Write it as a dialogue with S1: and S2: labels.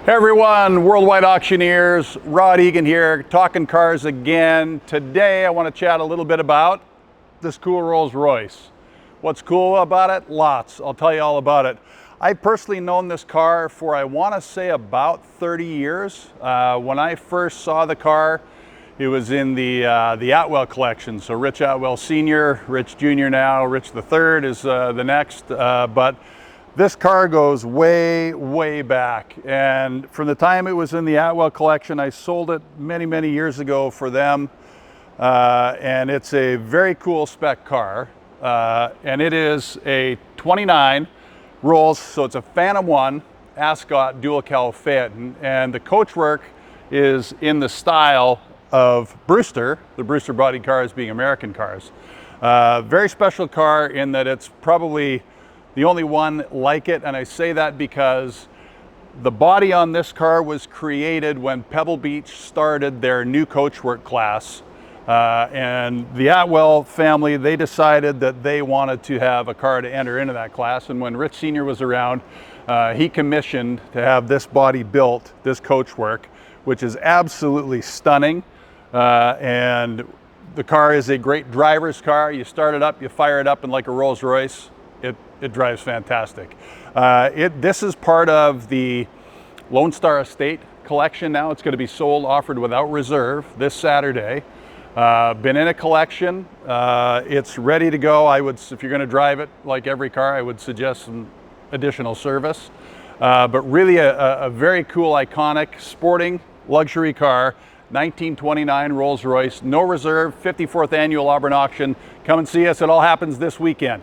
S1: Hey everyone, Worldwide Auctioneers, Rod Egan here, talking cars again. Today I want to chat a little bit about this cool Rolls-Royce. What's cool about it? Lots. I'll tell you all about it. I've personally known this car for, I want to say, about 30 years. When I first saw the car, it was in the Atwell collection. So Rich Atwell Sr., Rich Jr. now, Rich III is the next. But this car goes way, way back. And from the time it was in the Atwell collection, I sold it many, many years ago for them. And it's a very cool spec car. And it is a 29 Rolls, so it's a Phaeton 1 Ascot dual cowl Phaeton. And the coachwork is in the style of Brewster, the Brewster body cars being American cars. Very special car in that it's probably the only one like it, and I say that because the body on this car was created when Pebble Beach started their new coachwork class. And the Atwell family, they decided that they wanted to have a car to enter into that class. And when Rich Sr. was around, he commissioned to have this body built, this coachwork, which is absolutely stunning. And the car is a great driver's car. You start it up, you fire it up, and like a Rolls-Royce, it drives fantastic. This is part of the Lone Star Estate collection now. It's going to be sold, offered without reserve this Saturday. Been in a collection. It's ready to go. If you're going to drive it like every car, I would suggest some additional service. But really a very cool, iconic, sporting luxury car. 1929 Rolls-Royce, no reserve, 54th annual Auburn auction. Come and see us. It all happens this weekend.